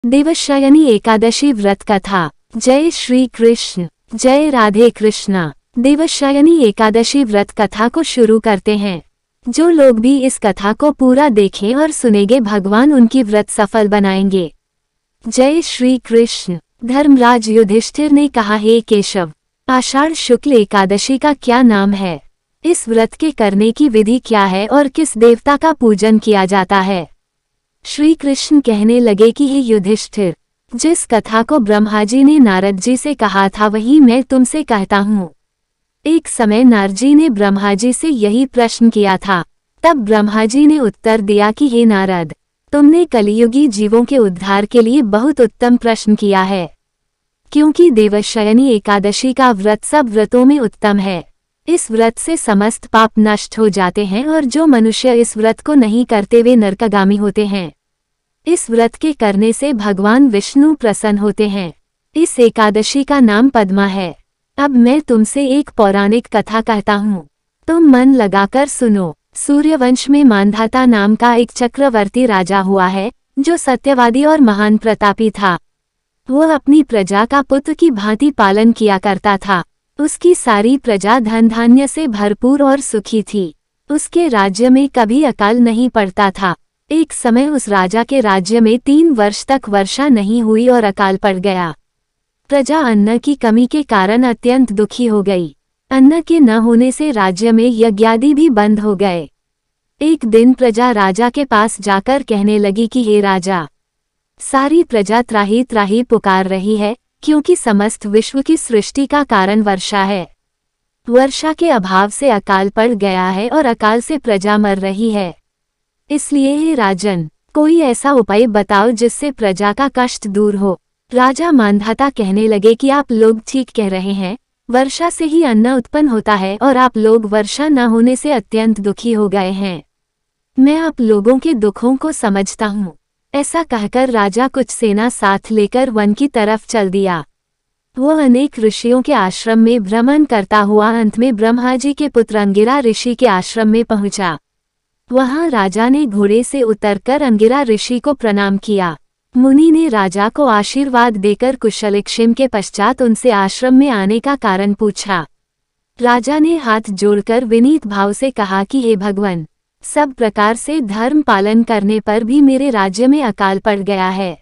देवशयनी एकादशी व्रत कथा। जय श्री कृष्ण, जय राधे कृष्णा। देवशयनी एकादशी व्रत कथा को शुरू करते हैं। जो लोग भी इस कथा को पूरा देखें और सुनेंगे, भगवान उनकी व्रत सफल बनाएंगे। जय श्री कृष्ण। धर्मराज युधिष्ठिर ने कहा, हे केशव, आषाढ़ शुक्ल एकादशी का क्या नाम है? इस व्रत के करने की विधि क्या है और किस देवता का पूजन किया जाता है? श्री कृष्ण कहने लगे कि हे युधिष्ठिर, जिस कथा को ब्रह्मा जी ने नारद जी से कहा था वही मैं तुमसे कहता हूँ। एक समय नारद जी ने ब्रह्मा जी से यही प्रश्न किया था। तब ब्रह्मा जी ने उत्तर दिया कि हे नारद, तुमने कलियुगी जीवों के उद्धार के लिए बहुत उत्तम प्रश्न किया है, क्योंकि देवशयनी एकादशी का व्रत सब व्रतों में उत्तम है। इस व्रत से समस्त पाप नष्ट हो जाते हैं और जो मनुष्य इस व्रत को नहीं करते वे नरकगामी होते हैं। इस व्रत के करने से भगवान विष्णु प्रसन्न होते हैं। इस एकादशी का नाम पद्मा है। अब मैं तुमसे एक पौराणिक कथा कहता हूँ, तुम मन लगाकर सुनो। सूर्यवंश में मांधाता नाम का एक चक्रवर्ती राजा हुआ है, जो सत्यवादी और महान प्रतापी था। वह अपनी प्रजा का पुत्र की भांति पालन किया करता था। उसकी सारी प्रजा धन धान्य से भरपूर और सुखी थी। उसके राज्य में कभी अकाल नहीं पड़ता था। एक समय उस राजा के राज्य में 3 वर्ष तक वर्षा नहीं हुई और अकाल पड़ गया। प्रजा अन्न की कमी के कारण अत्यंत दुखी हो गई। अन्न के न होने से राज्य में यज्ञादि भी बंद हो गए। एक दिन प्रजा राजा के पास जाकर कहने लगी कि हे राजा, सारी प्रजा त्राही त्राही पुकार रही है, क्योंकि समस्त विश्व की सृष्टि का कारण वर्षा है। वर्षा के अभाव से अकाल पड़ गया है और अकाल से प्रजा मर रही है। इसलिए हे राजन, कोई ऐसा उपाय बताओ जिससे प्रजा का कष्ट दूर हो। राजा मांधाता कहने लगे कि आप लोग ठीक कह रहे हैं, वर्षा से ही अन्न उत्पन्न होता है और आप लोग वर्षा न होने से अत्यंत दुखी हो गए हैं। मैं आप लोगों के दुखों को समझता हूँ। ऐसा कहकर राजा कुछ सेना साथ लेकर वन की तरफ चल दिया। वह अनेक ऋषियों के आश्रम में भ्रमण करता हुआ अंत में ब्रह्मा जी के पुत्र अंगिरा ऋषि के आश्रम में पहुंचा। वहां राजा ने घोड़े से उतरकर अंगिरा ऋषि को प्रणाम किया। मुनि ने राजा को आशीर्वाद देकर कुशलक्षेम के पश्चात उनसे आश्रम में आने का कारण पूछा। राजा ने हाथ जोड़कर विनीत भाव से कहा कि हे भगवान, सब प्रकार से धर्म पालन करने पर भी मेरे राज्य में अकाल पड़ गया है।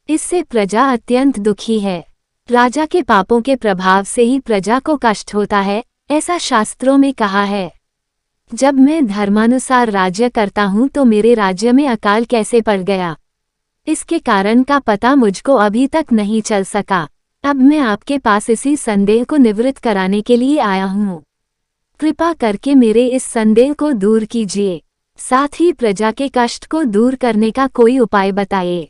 इससे प्रजा अत्यंत दुखी है। राजा के पापों के प्रभाव से ही प्रजा को कष्ट होता है, ऐसा शास्त्रों में कहा है। जब मैं धर्मानुसार राज्य करता हूँ तो मेरे राज्य में अकाल कैसे पड़ गया, इसके कारण का पता मुझको अभी तक नहीं चल सका। अब मैं आपके पास इसी संदेह को निवृत्त कराने के लिए आया हूँ। कृपा करके मेरे इस संदेह को दूर कीजिए, साथ ही प्रजा के कष्ट को दूर करने का कोई उपाय बताइए।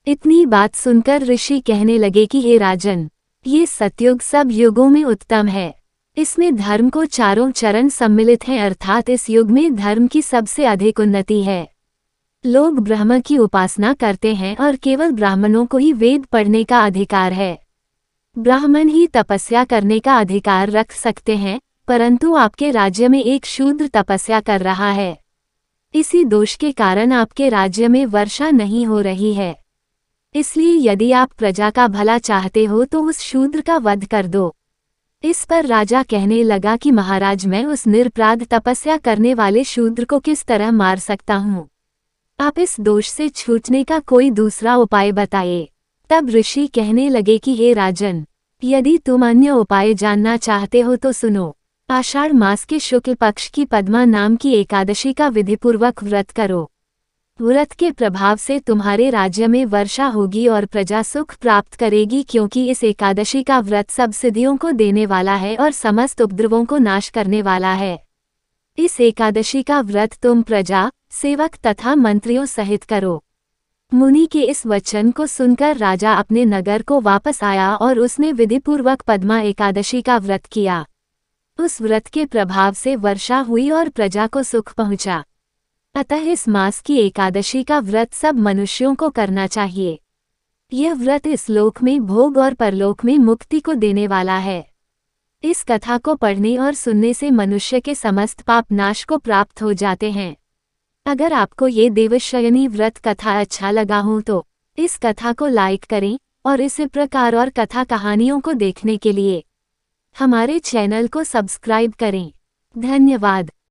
इतनी बात सुनकर ऋषि कहने लगे कि हे राजन, ये सतयुग सब युगों में उत्तम है। इसमें धर्म को चारों चरण सम्मिलित हैं, अर्थात इस युग में धर्म की सबसे अधिक उन्नति है। लोग ब्रह्म की उपासना करते हैं और केवल ब्राह्मणों को ही वेद पढ़ने का अधिकार है। ब्राह्मण ही तपस्या करने का अधिकार रख सकते हैं, परंतु आपके राज्य में एक शूद्र तपस्या कर रहा है। इसी दोष के कारण आपके राज्य में वर्षा नहीं हो रही है। इसलिए यदि आप प्रजा का भला चाहते हो तो उस शूद्र का वध कर दो। इस पर राजा कहने लगा कि महाराज, मैं उस निरपराध तपस्या करने वाले शूद्र को किस तरह मार सकता हूँ? आप इस दोष से छूटने का कोई दूसरा उपाय बताइए। तब ऋषि कहने लगे कि हे राजन, यदि तुम अन्य उपाय जानना चाहते हो तो सुनो। आषाढ़ मास के शुक्ल पक्ष की पद्मा नाम की एकादशी का विधिपूर्वक व्रत करो। व्रत के प्रभाव से तुम्हारे राज्य में वर्षा होगी और प्रजा सुख प्राप्त करेगी, क्योंकि इस एकादशी का व्रत सब सिद्धियों को देने वाला है और समस्त उपद्रवों को नाश करने वाला है। इस एकादशी का व्रत तुम प्रजा, सेवक तथा मंत्रियों सहित करो। मुनि के इस वचन को सुनकर राजा अपने नगर को वापस आया और उसने विधिपूर्वक पद्मा एकादशी का व्रत किया। उस व्रत के प्रभाव से वर्षा हुई और प्रजा को सुख पहुंचा। अतः इस मास की एकादशी का व्रत सब मनुष्यों को करना चाहिए। यह व्रत इस लोक में भोग और परलोक में मुक्ति को देने वाला है। इस कथा को पढ़ने और सुनने से मनुष्य के समस्त पाप नाश को प्राप्त हो जाते हैं। अगर आपको ये देवशयनी व्रत कथा अच्छा लगा हो तो इस कथा को लाइक करें और इसी प्रकार और कथा कहानियों को देखने के लिए हमारे चैनल को सब्सक्राइब करें। धन्यवाद।